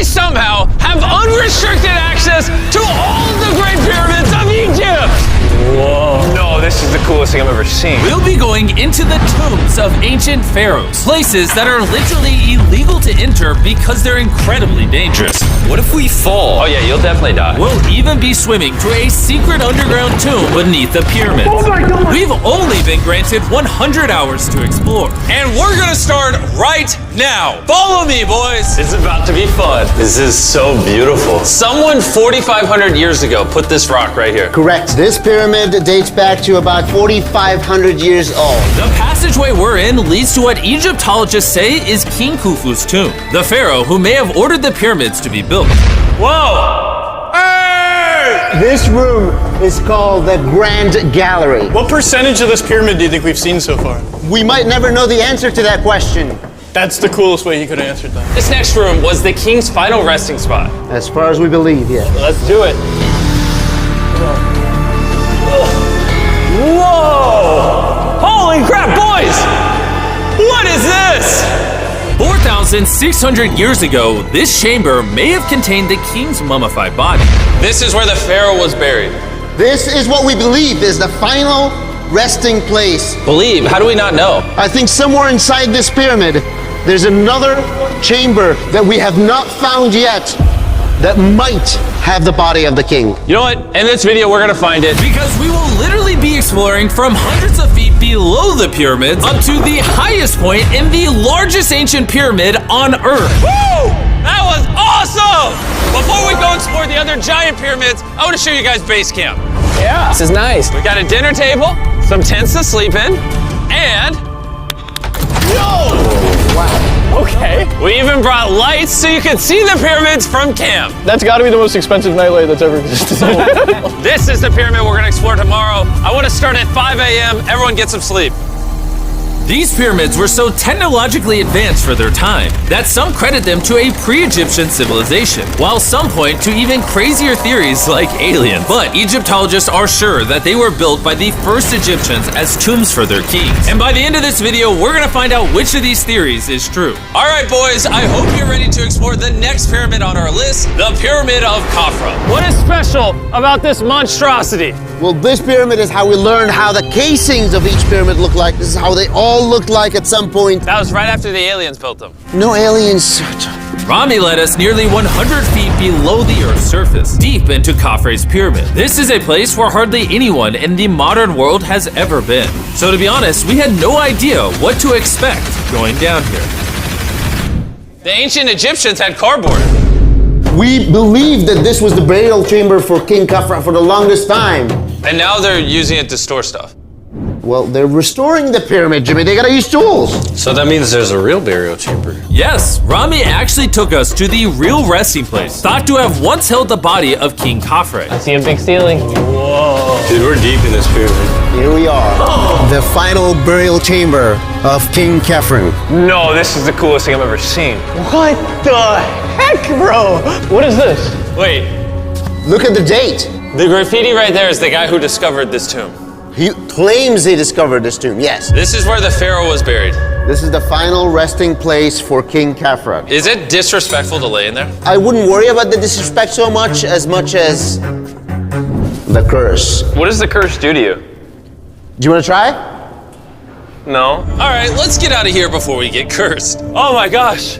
somehow have unrestricted access to all of the Great Pyramids of Egypt. Whoa. No, this is the coolest thing I've ever seen. We'll be going into the tombs of ancient pharaohs, places that are literally illegal to enter because they're incredibly dangerous. What if we fall? Oh yeah, you'll definitely die. We'll even be swimming through a secret underground tomb beneath the pyramids. Oh my God. We've only been granted 100 hours to explore. And we're gonna start right now. Follow me, boys. It's about to be fun. This is so beautiful. Someone 4,500 years ago put this rock right here. Correct. This pyramid dates back to about 4,500 years old. The passageway we're in leads to what Egyptologists say is King Khufu's tomb, the pharaoh who may have ordered the pyramids to be built. Whoa! Hey! This room is called the Grand Gallery. What percentage of this pyramid do you think we've seen so far? We might never know the answer to that question. That's the coolest way he could have answered that. This next room was the king's final resting spot. As far as we believe, yeah. Let's do it. Whoa! Holy crap, boys! What is this? 4,600 years ago, this chamber may have contained the king's mummified body. This is where the pharaoh was buried. This is what we believe is the final resting place. Believe? How do we not know? I think somewhere inside this pyramid, there's another chamber that we have not found yet that might have the body of the king. You know what? In this video, we're gonna find it. Because we will literally be exploring from hundreds of feet below the pyramids up to the highest point in the largest ancient pyramid on Earth. Woo! That was awesome! Before we go explore the other giant pyramids, I want to show you guys base camp. Yeah. This is nice. We got a dinner table, some tents to sleep in, and Okay. we even brought lights so you can see the pyramids from camp. That's got to be the most expensive nightlight that's ever existed. This is the pyramid we're gonna explore tomorrow. I want to start at 5 a.m. Everyone get some sleep. These pyramids were so technologically advanced for their time that some credit them to a pre-Egyptian civilization, while some point to even crazier theories like aliens. But Egyptologists are sure that they were built by the first Egyptians as tombs for their kings. And by the end of this video, we're gonna find out which of these theories is true. All right, boys, I hope you're ready to explore the next pyramid on our list, the Pyramid of Khafra. What is special about this monstrosity? Well, this pyramid is how we learned how the casings of each pyramid look like. This is how they all looked like at some point. That was right after the aliens built them. No aliens. Rami led us nearly 100 feet below the Earth's surface, deep into Khafre's pyramid. This is a place where hardly anyone in the modern world has ever been. So to be honest, we had no idea what to expect going down here. The ancient Egyptians had cardboard. We believe that this was the burial chamber for King Khafra for the longest time. And now they're using it to store stuff. Well, they're restoring the pyramid, Jimmy. They gotta use tools. So that means there's a real burial chamber. Yes, Rami actually took us to the real resting place, thought to have once held the body of King Khafre. I see a big ceiling. Whoa. Dude, we're deep in this pyramid. Here we are. The final burial chamber of King Khafre. No, this is the coolest thing I've ever seen. What the heck, bro? What is this? Wait, Look at the date. the graffiti right there is the guy who discovered this tomb. He claims he discovered this tomb, yes. This is where the pharaoh was buried. This is the final resting place for King Khafra. Is it disrespectful to lay in there? I wouldn't worry about the disrespect so much as the curse. What does the curse do to you? Do you want to try? No. All right, let's get out of here before we get cursed. Oh my gosh,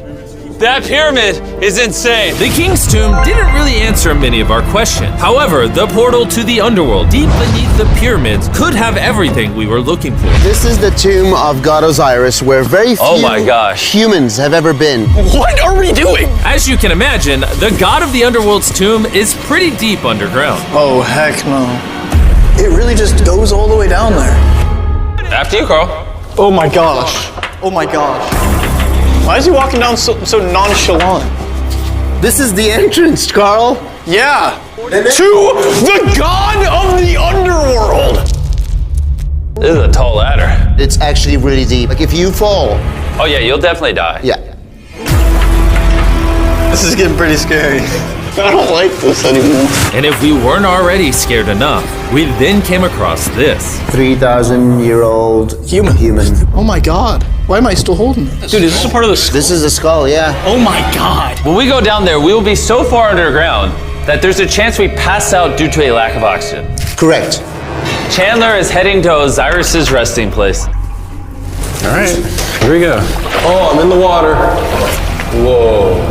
that pyramid is insane. The king's tomb didn't really answer many of our questions. However, the portal to the underworld deep beneath the pyramids could have everything we were looking for. This is the tomb of God Osiris, where very few Oh my gosh. humans have ever been. What are we doing? As you can imagine, the god of the underworld's tomb is pretty deep underground. Oh, heck no. It really just goes all the way down there. After you, Carl. Oh my gosh. Oh my gosh. Why is he walking down so nonchalant? This is the entrance, Carl. Yeah. To the god of the underworld. This is a tall ladder. It's actually really deep. Like if you fall, Oh yeah, you'll definitely die. yeah. This is getting pretty scary. I don't like this anymore. And if we weren't already scared enough, we then came across this. 3,000-year-old Human. human. Oh my god. Why am I still holding this? Dude, is this a part of the skull? This is the skull, yeah. Oh my god. When we go down there, we will be so far underground that there's a chance we pass out due to a lack of oxygen. Correct. Chandler is heading to Osiris's resting place. All right, here we go. Oh, I'm in the water. Whoa.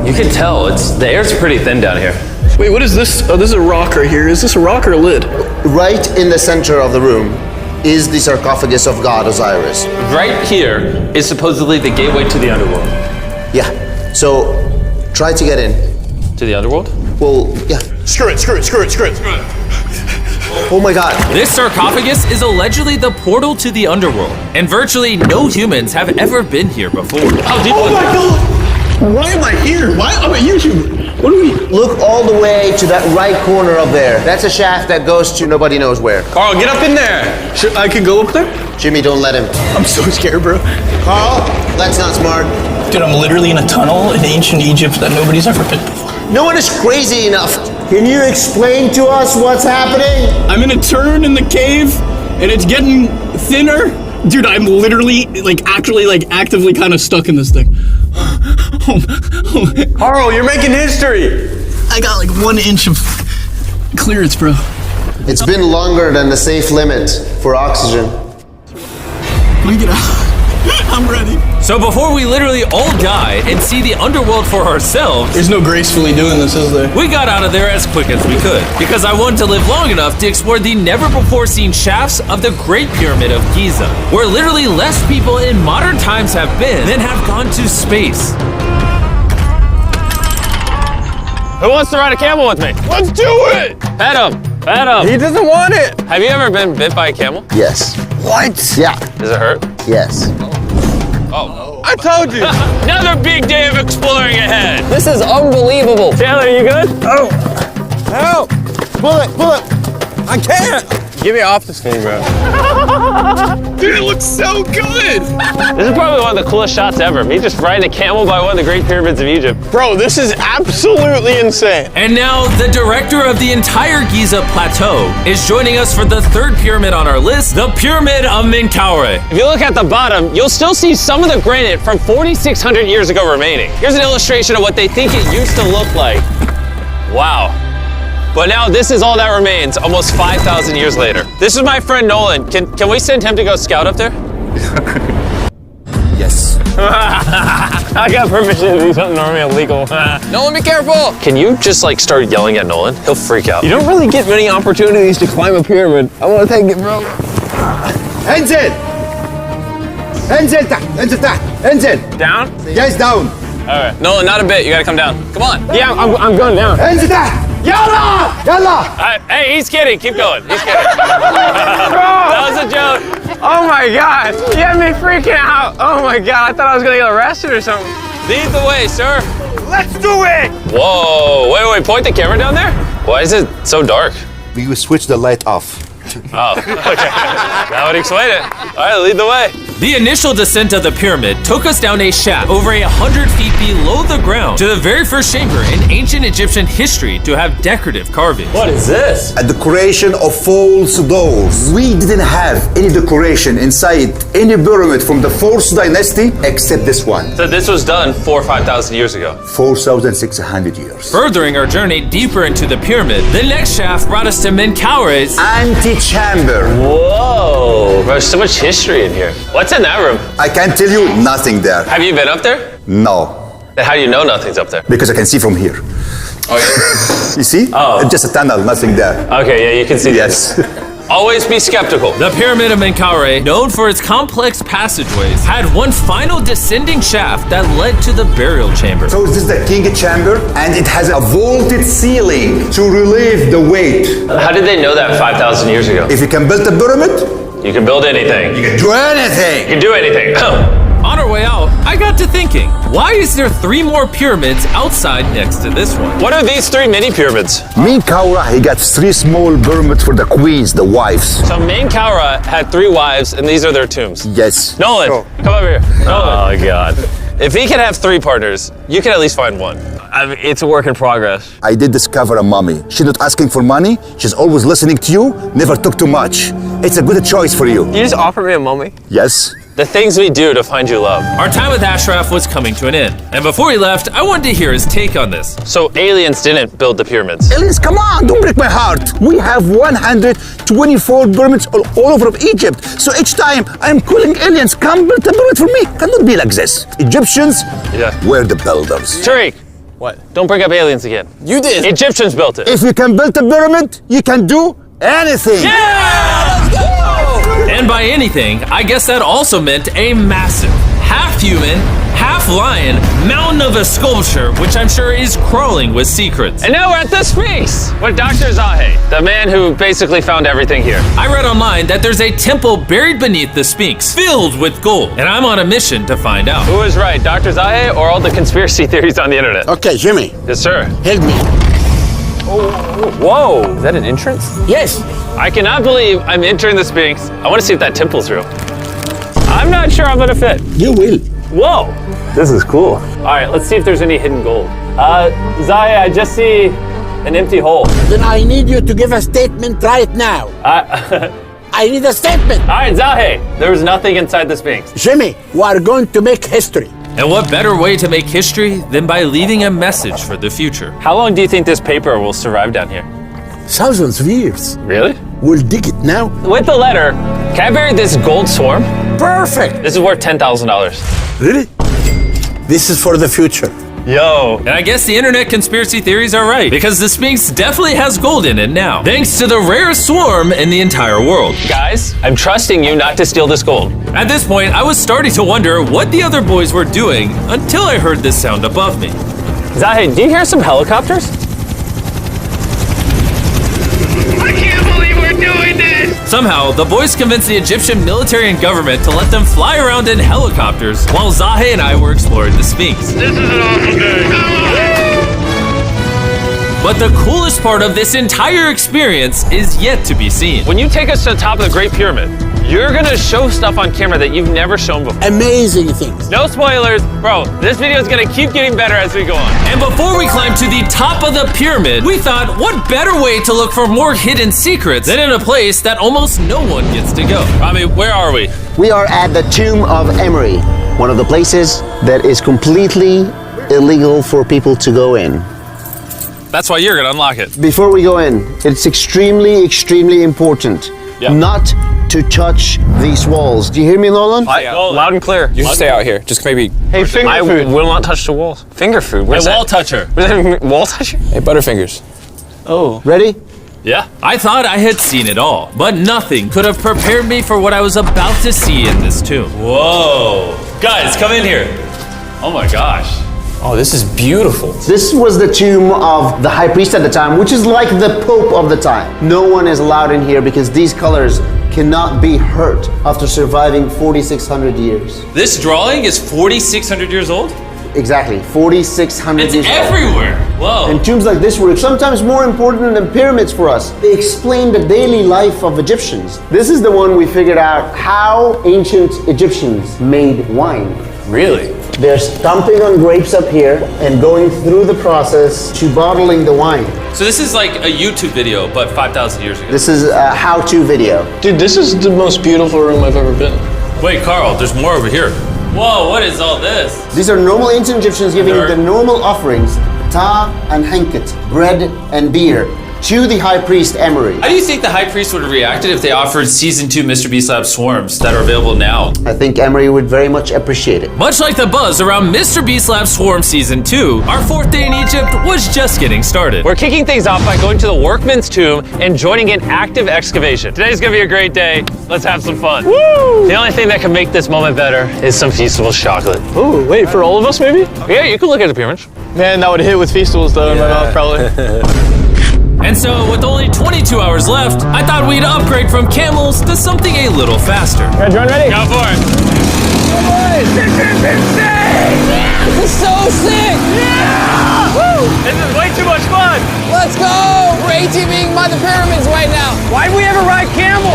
You can tell, the air's pretty thin down here. Wait, what is this? Oh, this is a rock right here. Is this a rock or a lid? Right in the center of the room is the sarcophagus of God Osiris. Right here is supposedly the gateway to the underworld. Yeah. So try to get in. To the underworld? Well, yeah. Screw it. Oh my god. This sarcophagus is allegedly the portal to the underworld, and virtually no humans have ever been here before. How deep was it? God! Why am I here? Why? I'm a YouTuber. What do we... Look all the way to that right corner up there. That's a shaft that goes to nobody knows where. Carl, get up in there. I could go up there? Jimmy, don't let him. I'm so scared, bro. Carl, that's not smart. Dude, I'm literally in a tunnel in ancient Egypt that nobody's ever been before. No one is crazy enough. Can you explain to us what's happening? I'm in a turn in the cave, and it's getting thinner. Dude, I'm literally, actively kind of stuck in this thing. Carl, you're making history. I got 1 inch of clearance, bro. It's been longer than the safe limit for oxygen. Let me get out. I'm ready. So before we literally all die and see the underworld for ourselves, There's no gracefully doing this, is there? we got out of there as quick as we could, because I wanted to live long enough to explore the never-before-seen shafts of the Great Pyramid of Giza, where literally less people in modern times have been than have gone to space. Who wants to ride a camel with me? Let's do it. Pet him. Pet him. He doesn't want it. Have you ever been bit by a camel? Yes. What? Yeah. Does it hurt? Yes. I told you. Another big day of exploring ahead. This is unbelievable. Chandler, you good? Oh, help. Pull it. I can't. Get me off this thing, bro. Dude, it looks so good. This is probably one of the coolest shots ever. Me just riding a camel by one of the Great Pyramids of Egypt. Bro, this is absolutely insane. And now, the director of the entire Giza Plateau is joining us for the third pyramid on our list, the Pyramid of Menkaure. If you look at the bottom, you'll still see some of the granite from 4,600 years ago remaining. Here's an illustration of what they think it used to look like. Wow. But now this is all that remains, almost 5,000 years later. This is my friend Nolan. Can we send him to go scout up there? Yes. I got permission to do something normally illegal. Nolan, be careful. Can you just start yelling at Nolan? He'll freak out. You don't really get many opportunities to climb a pyramid. I want to take it, bro. انزل. انزل تحت. انزل تحت. انزل. Down? Yes, down. All right. Nolan, not a bit. You gotta come down. Come on. Yeah, I'm going down. انزل تحت. يلا. يلا. Hey, he's kidding. Keep going. He's kidding. That was a joke. Oh my God. You had me freaking out. Oh my God. I thought I was gonna get arrested or something. Lead the way, sir. Let's do it. Whoa. Wait. Point the camera down there. Why is it so dark? We will switch the light off. Oh, okay. That would explain it. All right, lead the way. The initial descent of the pyramid took us down a shaft over 100 feet below the ground to the very first chamber in ancient Egyptian history to have decorative carvings. What is this? A decoration of false doors. We didn't have any decoration inside any pyramid from the 4th dynasty except this one. So this was done 4,000 or 5,000 years ago. 4,600 years. Furthering our journey deeper into the pyramid, the next shaft brought us to Menkaure's Antechamber. Whoa, there's so much history in here. What's in that room? I can tell you nothing there. Have you been up there? No, Then how do you know nothing's up there? because I can see from here. Oh, yeah. You see? Oh. It's just a tunnel, nothing there. Okay, yeah, you can see Yes. Always be skeptical. The Pyramid of Menkaure, known for its complex passageways, had one final descending shaft that led to the burial chamber. So this is the king chamber, and it has a vaulted ceiling to relieve the weight. How did they know that 5,000 years ago? If you can build a pyramid, You can build anything. you can do anything. You can do anything. On our way out, I got to thinking, why is there 3 more pyramids outside next to this one? What are these 3 mini pyramids? Menkaure, he got 3 small pyramids for the queens, the wives. So Menkaure had 3 wives, and these are their tombs. Yes. Nolan, come over here. Nolan. Oh, God. If he can have 3 partners, you can at least find 1. I mean, it's a work in progress. I did discover a mummy. She's not asking for money. She's always listening to you. Never took too much. It's a good choice for you. You just offered me a mummy? Yes. The things we do to find you love. Our time with Ashraf was coming to an end, and before he left, I wanted to hear his take on this. So aliens didn't build the pyramids. Aliens, come on, don't break my heart. We have 124 pyramids all over Egypt. So each time I'm calling aliens, come build a pyramid for me. Cannot be like this. Egyptians were the builders. Tariq, What? don't bring up aliens again. You did. Egyptians built it. If you can build a pyramid, you can do anything. And by anything, I guess that also meant a massive, half-human, half-lion mountain of a sculpture, which I'm sure is crawling with secrets. And now we're at the Sphinx with Dr. Zahe, the man who basically found everything here. I read online that there's a temple buried beneath the Sphinx, filled with gold, and I'm on a mission to find out. Who is right, Dr. Zahe or all the conspiracy theories on the internet? Okay, Jimmy, Yes, sir. help me. Whoa, Is that an entrance? Yes, I cannot believe I'm entering the Sphinx. I want to see if that temple's real. I'm not sure I'm gonna fit. you will. Whoa, this is cool. All right, let's see if there's any hidden gold. Zahe, I just see an empty hole. Then I need you to give a statement right now. I need a statement. All right, Zahe, there was nothing inside the Sphinx. Jimmy, we are going to make history. And what better way to make history than by leaving a message for the future? How long do you think this paper will survive down here? Thousands of years. Really? We'll dig it now. With the letter, can I bury this gold swarm? Perfect. This is worth $10,000. Really? This is for the future. Yo. And I guess the internet conspiracy theories are right, because the Sphinx definitely has gold in it now, thanks to the rarest swarm in the entire world. Guys, I'm trusting you not to steal this gold. At this point, I was starting to wonder what the other boys were doing until I heard this sound above me. Zahe, do you hear some helicopters? I can't believe we're doing this! Somehow, the boys convinced the Egyptian military and government to let them fly around in helicopters while Zahe and I were exploring the Sphinx. This is an awful day. But the coolest part of this entire experience is yet to be seen. When you take us to the top of the Great Pyramid, you're gonna show stuff on camera that you've never shown before. Amazing things. No spoilers, bro. This video is gonna keep getting better as we go on. And before we climb to the top of the pyramid, we thought, what better way to look for more hidden secrets than in a place that almost no one gets to go? Rami, where are we? We are at the tomb of Emery, one of the places that is completely illegal for people to go in. That's why you're gonna unlock it. Before we go in, it's extremely important not to touch these walls. Do you hear me, Nolan? Loud and clear. You should stay out here. Just maybe. Hey, finger I food. will not touch the walls. Finger food. Where's A that? wall toucher. What does that mean? Wall toucher? Hey, Butterfingers. Ready? Yeah. I thought I had seen it all, but nothing could have prepared me for what I was about to see in this tomb. Whoa. Guys, come in here. Oh my gosh. Oh, this is beautiful. This was the tomb of the high priest at the time, which is like the pope of the time. No one is allowed in here because these colors cannot be hurt after surviving 4,600 years. This drawing is 4,600 years old? Exactly, 4,600 It's years old. everywhere. Whoa. And tombs like this were sometimes more important than pyramids for us. They explain the daily life of Egyptians. This is the one we figured out how ancient Egyptians made wine. Really? They're stomping on grapes up here and going through the process to bottling the wine. So this is like a YouTube video, but 5,000 years ago. This is a how-to video. Dude, this is the most beautiful room I've ever been. Wait, Carl, there's more over here. Whoa, what is all this? These are normal ancient Egyptians giving Nerd. the normal offerings, ta and henket, bread and beer, to the high priest Emery. How do you think the high priest would have reacted if they offered season 2 Mrbeast Lab swarms that are available now? I think Emery would very much appreciate it. Much like the buzz around Mrbeast Lab Swarm Season 2, our 4th day in Egypt was just getting started. We're kicking things off by going to the workman's tomb and joining an active excavation. Today's gonna be a great day. Let's have some fun. Woo! The only thing that can make this moment better is some Feastables chocolate. Ooh, wait, for all of us maybe? Yeah, you can look at the pyramids. Man, that would hit with Feastables though in my mouth probably. And so, with only 22 hours left, I thought we'd upgrade from camels to something a little faster. John, ready? Go for it. This is so sick! Yeah! Woo! This is way too much fun. Let's go! We're ATVing by the pyramids right now. Why'd we ever ride camel?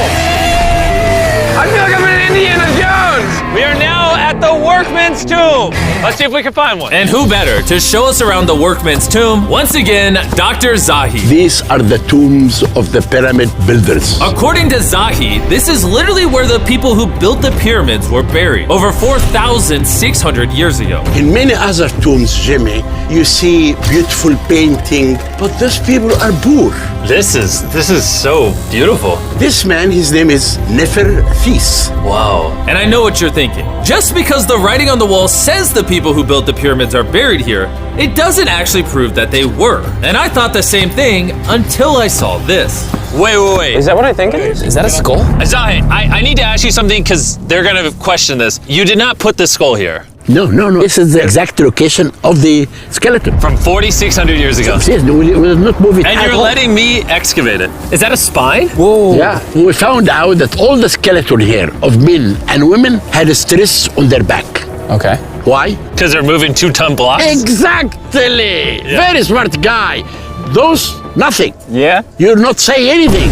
I feel like I'm in Indiana Jones. We are now at the workman's tomb. Let's see if we can find one. And who better to show us around the workman's tomb? Once again, Dr. Zahi. These are the tombs of the pyramid builders. According to Zahi, this is literally where the people who built the pyramids were buried over 4,600 years ago. In many other tombs, Jimmy, you see beautiful painting, but those people are poor. This is so beautiful. This man, his name is Mrbeast. Wow. And I know what you're thinking. Just because the writing on the wall says the people who built the pyramids are buried here, it doesn't actually prove that they were. And I thought the same thing until I saw this. Wait. Is that what I think it is? Is that a skull? Zahi, I need to ask you something because they're gonna question this. You did not put the skull here. No. This is the exact location of the skeleton. From 4,600 years ago. Yes, we will not move it And at you're all. letting me excavate it. Is that a spine? Whoa. Yeah, we found out that all the skeleton here of men and women had stress on their back. Okay. Why? Because they're moving 2-ton blocks. Exactly! Very smart guy. Those, nothing. Yeah. You're not saying anything.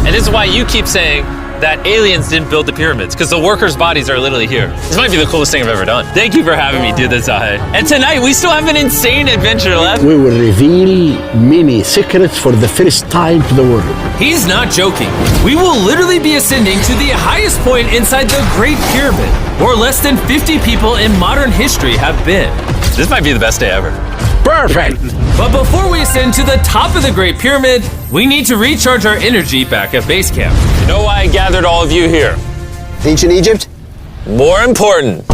And this is why you keep saying that aliens didn't build the pyramids, because the workers' bodies are literally here. This might be the coolest thing I've ever done. Thank you for having me do this, Zahi. And tonight, we still have an insane adventure left. We will reveal many secrets for the first time to the world. He's not joking. We will literally be ascending to the highest point inside the Great Pyramid, where less than 50 people in modern history have been. This might be the best day ever. Perfect! But before we ascend to the top of the Great Pyramid, we need to recharge our energy back at base camp. You know why I gathered all of you here? Ancient Egypt? More important,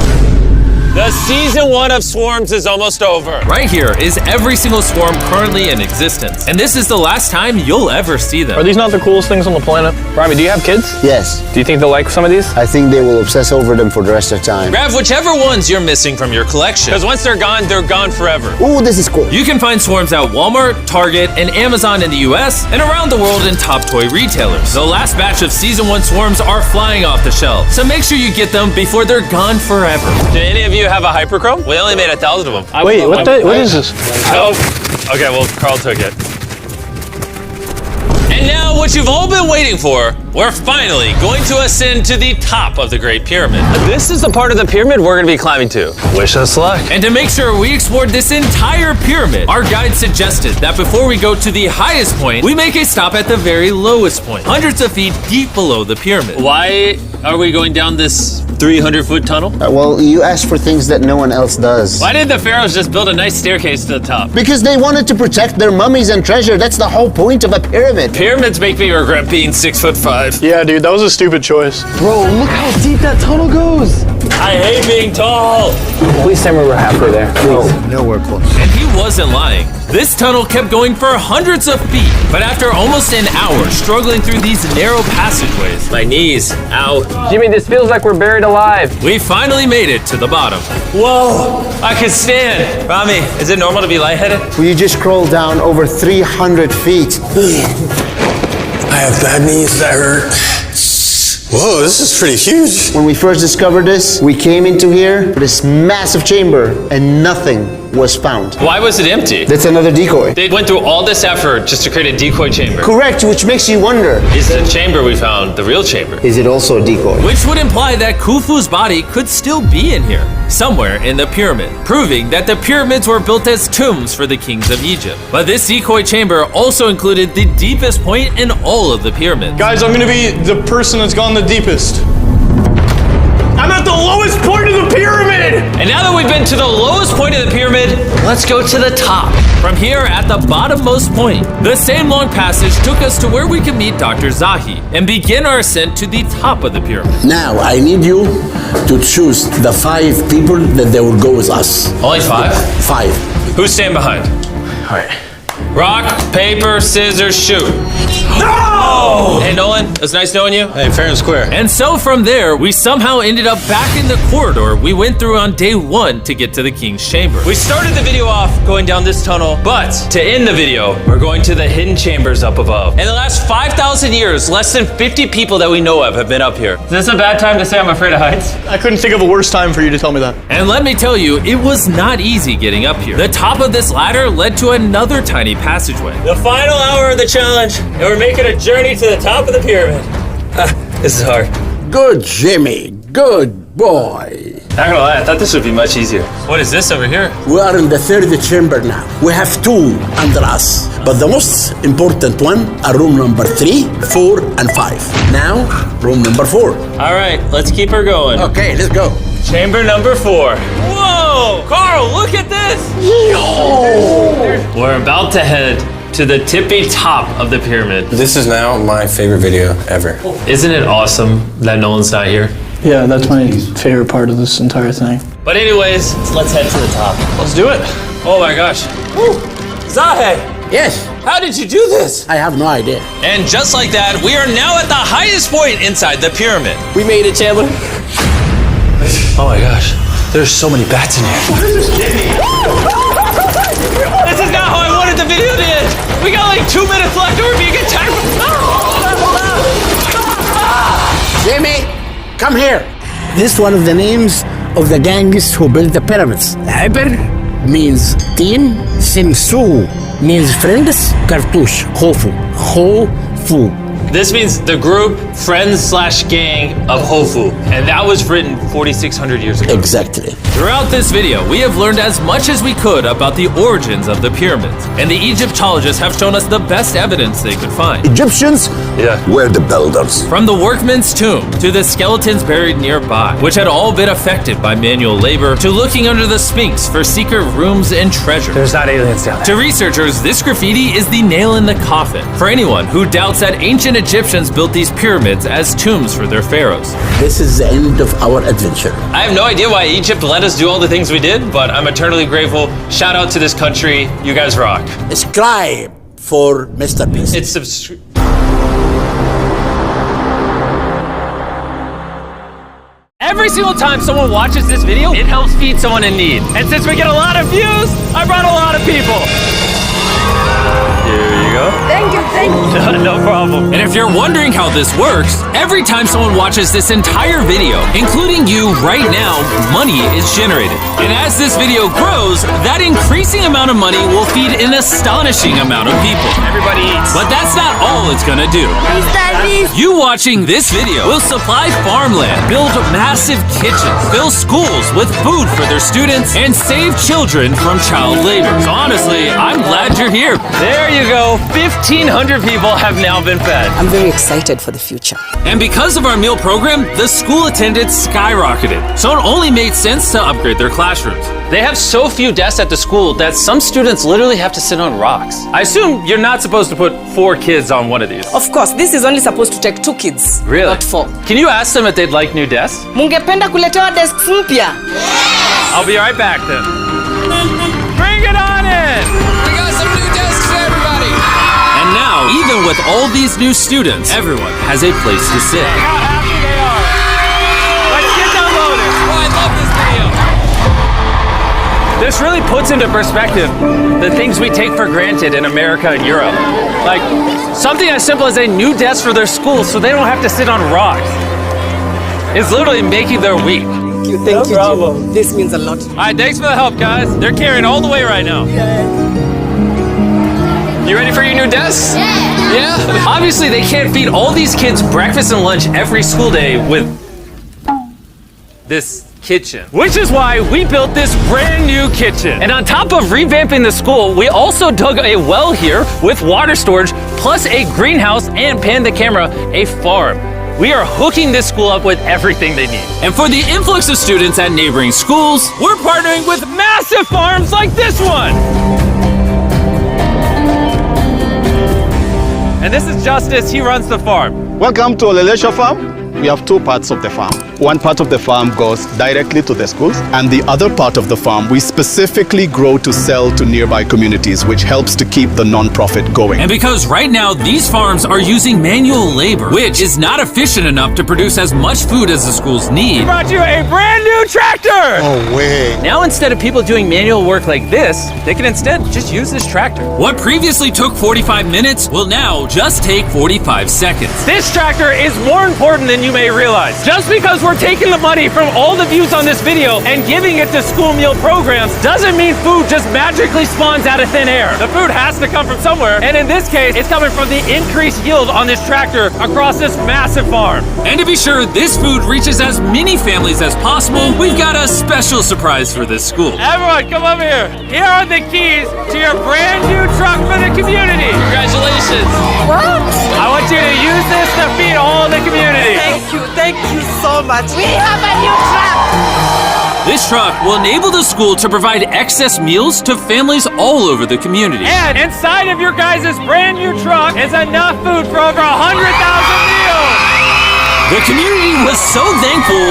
the season 1 of Swarms is almost over. Right here is every single swarm currently in existence, and this is the last time you'll ever see them. Are these not the coolest things on the planet? Robbie, do you have kids? Yes. Do you think they'll like some of these? I think they will obsess over them for the rest of time. Grab whichever ones you're missing from your collection, because once they're gone forever. Ooh, this is cool. You can find swarms at Walmart, Target, and Amazon in the US, and around the world in top toy retailers. The last batch of Season 1 swarms are flying off the shelf, so make sure you get them before they're gone forever. Do any of you have a hyperchrome? We only made 1,000 of them. Wait, what is this? Oh, okay, well, Carl took it. And now, what you've all been waiting for, we're finally going to ascend to the top of the Great Pyramid. This is the part of the pyramid we're gonna be climbing to. Wish us luck. And to make sure we explored this entire pyramid, our guide suggested that before we go to the highest point, we make a stop at the very lowest point, hundreds of feet deep below the pyramid. Why are we going down this 300-foot tunnel? Well, you asked for things that no one else does. Why did the pharaohs just build a nice staircase to the top? Because they wanted to protect their mummies and treasure. That's the whole point of a pyramid. Pyramids make me regret being 6'5". Yeah, dude, that was a stupid choice. Bro, look how deep that tunnel goes. I hate being tall. Please tell me we're halfway there. Please. Nowhere close. And he wasn't lying. This tunnel kept going for hundreds of feet, but after almost an hour struggling through these narrow passageways, My knees, ow. Jimmy, this feels like we're buried alive. we finally made it to the bottom. Whoa, I can stand. Rami, is it normal to be lightheaded? We just crawled down over 300 feet. I have bad knees that hurt. Whoa, this is pretty huge. When we first discovered this, we came into here, this massive chamber, and nothing was found. Why was it empty? That's another decoy. They went through all this effort just to create a decoy chamber. Correct, which makes you wonder, Is the chamber we found the real chamber? is it also a decoy? Which would imply that Khufu's body could still be in here, somewhere in the pyramid, proving that the pyramids were built as tombs for the kings of Egypt. But this decoy chamber also included the deepest point in all of the pyramids. Guys, I'm gonna be the person that's gone the deepest. I'm at the lowest point of the pyramid! And now that we've been to the lowest point of the pyramid, let's go to the top. From here at the bottommost point, the same long passage took us to where we could meet Dr. Zahi and begin our ascent to the top of the pyramid. Now, I need you to choose the 5 people that they will go with us. Only 5? 5. Who's staying behind? All right. Rock, paper, scissors, shoot. No! Hey, Nolan, it was nice knowing you. Hey, fair and square. And so from there, we somehow ended up back in the corridor we went through on day 1 to get to the king's chamber. We started the video off going down this tunnel, but to end the video, we're going to the hidden chambers up above. In the last 5,000 years, less than 50 people that we know of have been up here. Is this a bad time to say I'm afraid of heights? I couldn't think of a worse time for you to tell me that. And let me tell you, it was not easy getting up here. The top of this ladder led to another tiny passageway. The final hour of the challenge, and we're making a journey to the top of the pyramid. This is hard. Good, Jimmy. Good boy. Not gonna lie, I thought this would be much easier. What is this over here? We are in the third chamber now. We have two under us, but the most important one are room number 3, 4, and 5. Now, room number 4. All right, let's keep her going. Okay, let's go. Chamber number 4. Whoa! Carl, look at this! We're about to head to the tippy top of the pyramid. This is now my favorite video ever. Isn't it awesome that Nolan's not here? Yeah, that's my favorite part of this entire thing. But anyways, let's head to the top. Let's do it. Oh my gosh. Woo. Zahe, Yes, how did you do this? I have no idea. And just like that, we are now at the highest point inside the pyramid. We made it, Chandler. Oh my gosh. There's so many bats in here. This is not how I wanted the video to end. We got like 2 minutes left and we're being attacked. Jimmy, come here. This is one of the names of the gangs who built the pyramids. Hyper means teen, Simsu means friends, Cartouche, Hofu, Hofu. This means the group, friends/gang of Hofu. And that was written 4,600 years ago. Exactly. Throughout this video, we have learned as much as we could about the origins of the pyramids, and the Egyptologists have shown us the best evidence they could find. Egyptians were the builders. From the workman's tomb to the skeletons buried nearby, which had all been affected by manual labor, to looking under the Sphinx for secret rooms and treasure. There's not aliens down there. To researchers, this graffiti is the nail in the coffin for anyone who doubts that ancient Egyptians built these pyramids as tombs for their pharaohs. This is the end of our adventure. I have no idea why Egypt let us do all the things we did, but I'm eternally grateful. Shout out to this country. You guys rock. Subscribe for Mrbeast. It's Every single time someone watches this video, it helps feed someone in need. And since we get a lot of views, I brought a lot of people. Here you go. Thank you, thank you. No problem. And if you're wondering how this works, every time someone watches this entire video, including you right now, money is generated. And as this video grows, that increasing amount of money will feed an astonishing amount of people. Everybody eats. But that's not all it's gonna do. You watching this video will supply farmland, build massive kitchens, fill schools with food for their students, and save children from child labor. So honestly, I'm glad you're here. There you go. 1,500 people have now been fed. I'm very excited for the future. And because of our meal program, the school attendance skyrocketed. So it only made sense to upgrade their classrooms. They have so few desks at the school that some students literally have to sit on rocks. I assume you're not supposed to put 4 kids on one of these. Of course, this is only supposed to take 2 kids. Really? Not 4. Can you ask them if they'd like new desks? Mungependa kuletewa desks mpya? I'll be right back then. Bring it on in! We got some new desks for everybody. And now, even with all these new students, everyone has a place to sit. Look how happy they are. Let's get downloaded. Oh, I love this video. This really puts into perspective the things we take for granted in America and Europe. Like something as simple as a new desk for their school so they don't have to sit on rocks. It's literally making their week. Thank you, Jim. This means a lot. All right, thanks for the help, guys. They're carrying all the way right now. You ready for your new desks? Yeah? Obviously, they can't feed all these kids breakfast and lunch every school day with this kitchen. Which is why we built this brand new kitchen. And on top of revamping the school, we also dug a well here with water storage, plus a greenhouse, and panned the camera, a farm. We are hooking this school up with everything they need. And for the influx of students at neighboring schools, We're partnering with massive farms like this one. And this is Justice, he runs the farm. Welcome to Olelesha Farm. We have 2 parts of the farm. One part of the farm goes directly to the schools, and the other part of the farm we specifically grow to sell to nearby communities, which helps to keep the non-profit going. and because right now these farms are using manual labor, which is not efficient enough to produce as much food as the schools need, Brought you a brand new tractor. No way. Now instead of people doing manual work like this, they can instead just use this tractor. what previously took 45 minutes will now just take 45 seconds. This tractor is more important than you may realize. Just because we're we're taking the money from all the views on this video and giving it to school meal programs doesn't mean food just magically spawns out of thin air. The food has to come from somewhere, and in this case, it's coming from the increased yield on this tractor across this massive farm. And to be sure this food reaches as many families as possible, we've got a special surprise for this school. Everyone, come over here. Here are the keys to your brand new truck for the community. Congratulations. What? I want you to use this to feed all the community. Thank you so much. We have a new truck. This truck will enable the school to provide excess meals to families all over the community. And inside of your guys' brand new truck is enough food for over 100,000 meals. The community was so thankful,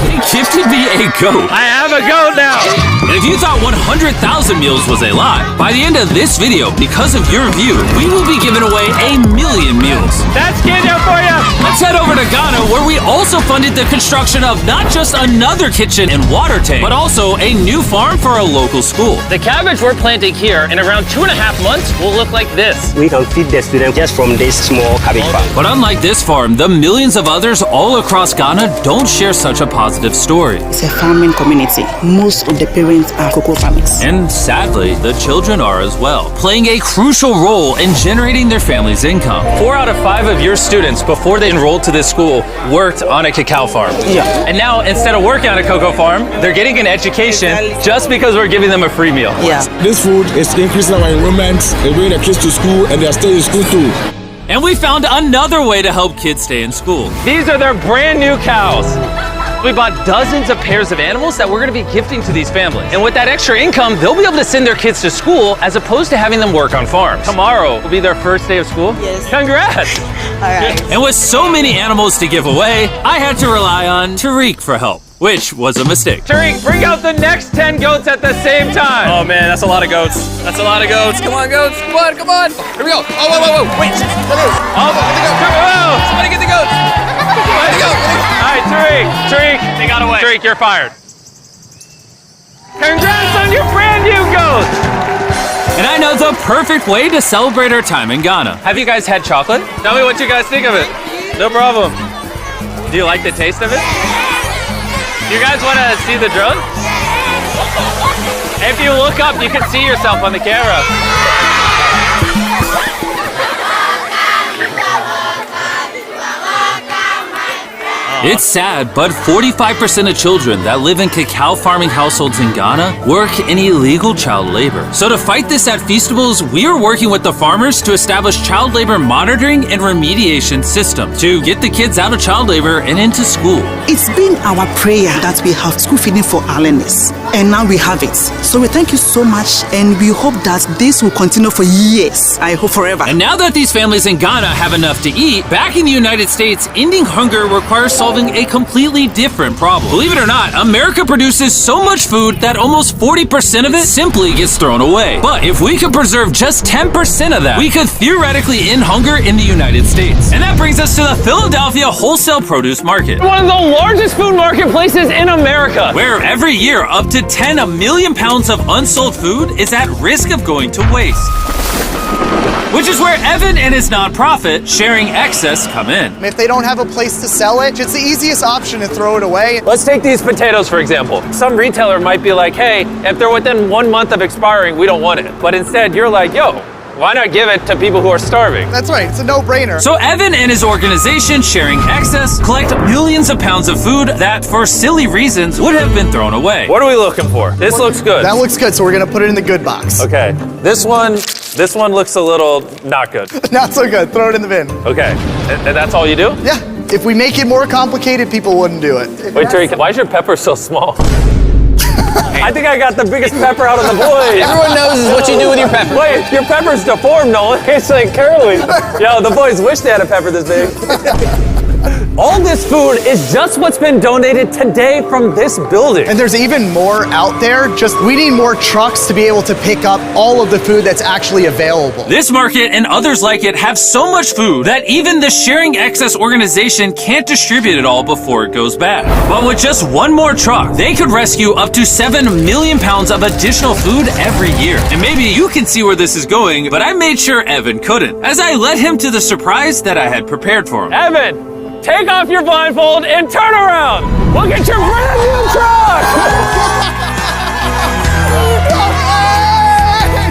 they gifted me a goat. I have a goat now. And if you thought 100,000 meals was a lot, by the end of this video, because of your view, we will be giving away 1 million meals. That's Kenya for you. Let's head over to Ghana, where we also funded the construction of not just another kitchen and water tank, but also a new farm for a local school. The cabbage we're planting here in around 2.5 months will look like this. We can feed the students just from this small cabbage farm. But unlike this farm, the millions of others all across Ghana don't share such a positive story. It's a farming community. Most of the parents are cocoa farmers. And sadly, the children are as well, playing a crucial role in generating their family's income. 4 out of 5 of your students, before they enrolled to this school, worked on a cacao farm. Yeah. And now, instead of working on a cocoa farm, they're getting an education just because we're giving them a free meal. Yeah. This food is increasing our enrollment, they bring the kids to school, and they are staying in school too. And we found another way to help kids stay in school. These are their brand new cows. We bought dozens of pairs of animals that we're going to be gifting to these families. And with that extra income, they'll be able to send their kids to school as opposed to having them work on farms. Tomorrow will be their first day of school. Yes. Congrats. All right. And with so many animals to give away, I had to rely on Tariq for help, which was a mistake. Tariq, bring out the next 10 goats at the same time. Oh man, that's a lot of goats. That's a lot of goats. Come on, goats. Come on, come on. Here we go. Oh, whoa. Wait. Somebody get the goats. Somebody go. All right, Tariq, they got away. Tariq, you're fired. Congrats on your brand new goat. And I know the perfect way to celebrate our time in Ghana. Have you guys had chocolate? Tell me what you guys think of it. No problem. Do you like the taste of it? You guys want to see the drone? If you look up, you can see yourself on the camera. It's sad, but 45% of children that live in cacao farming households in Ghana work in illegal child labor. So to fight this at Feastables, we are working with the farmers to establish child labor monitoring and remediation system to get the kids out of child labor and into school. It's been our prayer that we have school feeding for our learners, and now we have it. So we thank you so much, and we hope that this will continue for years. I hope forever. And now that these families in Ghana have enough to eat, back in the United States, ending hunger requires solving a completely different problem. Believe it or not, America produces so much food that almost 40% of it simply gets thrown away. But if we could preserve just 10% of that, we could theoretically end hunger in the United States. And that brings us to the Philadelphia wholesale produce market. One of the largest food marketplaces in America. Where every year up to 10 million pounds of unsold food is at risk of going to waste. Which is where Evan and his nonprofit, Sharing Excess, come in. If they don't have a place to sell it, it's the easiest option to throw it away. Let's take these potatoes, for example. Some retailer might be like, hey, if they're within 1 month of expiring, we don't want it. But instead, you're like, yo, why not give it to people who are starving? That's right, it's a no-brainer. So Evan and his organization, Sharing Excess, collect millions of pounds of food that, for silly reasons, would have been thrown away. What are we looking for? This looks good. That looks good, so we're gonna put it in the good box. Okay, this one looks a little not good. Not so good, throw it in the bin. Okay, and that's all you do? Yeah, if we make it more complicated, people wouldn't do it. Wait, Tariq, why is your pepper so small? I think I got the biggest pepper out of the boys. Everyone knows what you do with your pepper. Wait, your pepper's deformed, Nolan. It's like curly. Yo, the boys wish they had a pepper this big. All this food is just what's been donated today from this building. And there's even more out there. Just we need more trucks to be able to pick up all of the food that's actually available. This market and others like it have so much food that even the Sharing Excess organization can't distribute it all before it goes bad. But with just one more truck, they could rescue up to 7 million pounds of additional food every year. And maybe you can see where this is going, but I made sure Evan couldn't, as I led him to the surprise that I had prepared for him. Evan, take off your blindfold and turn around. Look at your brand new truck!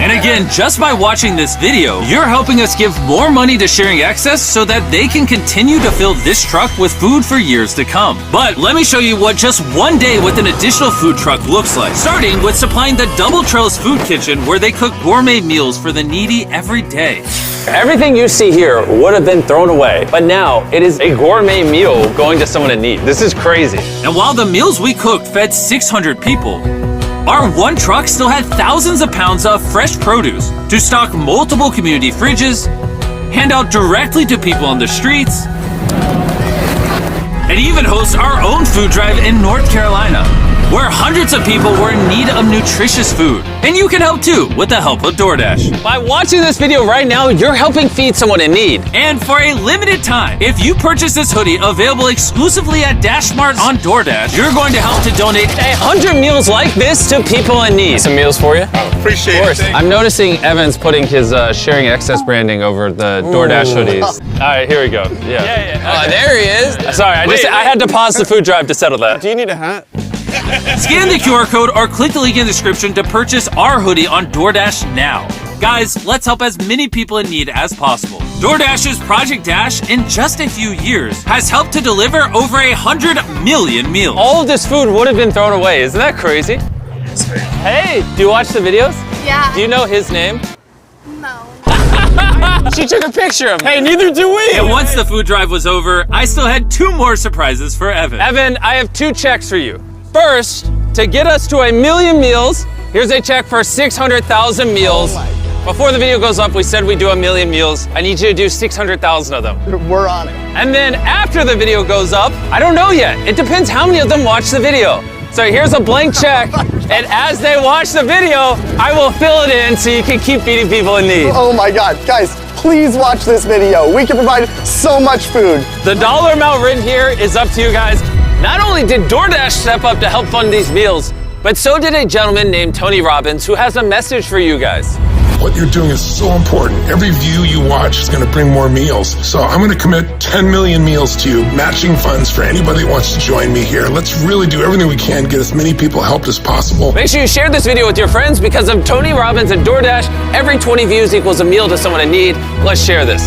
And again, just by watching this video, you're helping us give more money to Sharing Access so that they can continue to fill this truck with food for years to come. But let me show you what just one day with an additional food truck looks like. Starting with supplying the Double Trellis Food Kitchen, where they cook gourmet meals for the needy every day. Everything you see here would have been thrown away, but now it is a gourmet meal going to someone in need. This is crazy. And while the meals we cooked fed 600 people, our one truck still had thousands of pounds of fresh produce to stock multiple community fridges, hand out directly to people on the streets, and even host our own food drive in North Carolina, where hundreds of people were in need of nutritious food. And you can help too with the help of DoorDash. By watching this video right now, you're helping feed someone in need. And for a limited time, if you purchase this hoodie available exclusively at DashMart on DoorDash, you're going to help to donate 100 meals like this to people in need. Some meals for you? Appreciate it. I'm noticing Evan's putting his Sharing Access branding over the DoorDash hoodies. All right, here we go. Yeah. Oh, there he is. Sorry, I had to pause the food drive to settle that. Do you need a hat? Scan the QR code or click the link in the description to purchase our hoodie on DoorDash now. Guys, let's help as many people in need as possible. DoorDash's Project Dash, in just a few years, has helped to deliver over 100 million meals. All of this food would have been thrown away. Isn't that crazy? Hey, do you watch the videos? Yeah. Do you know his name? No. She took a picture of him. Hey, neither do we. And once the food drive was over, I still had 2 more surprises for Evan. Evan, I have 2 checks for you. First, to get us to 1 million meals, here's a check for 600,000 meals. Before the video goes up, we said we'd do 1 million meals. I need you to do 600,000 of them. We're on it. And then after the video goes up, I don't know yet. It depends how many of them watch the video. So here's a blank check, and as they watch the video, I will fill it in so you can keep feeding people in need. Oh my God, guys, please watch this video. We can provide so much food. The dollar amount written here is up to you guys. Not only did DoorDash step up to help fund these meals, but so did a gentleman named Tony Robbins who has a message for you guys. What you're doing is so important. Every view you watch is going to bring more meals. So I'm going to commit 10 million meals to you, matching funds for anybody that wants to join me here. Let's really do everything we can to get as many people helped as possible. Make sure you share this video with your friends because of Tony Robbins and DoorDash. Every 20 views equals a meal to someone in need. Let's share this.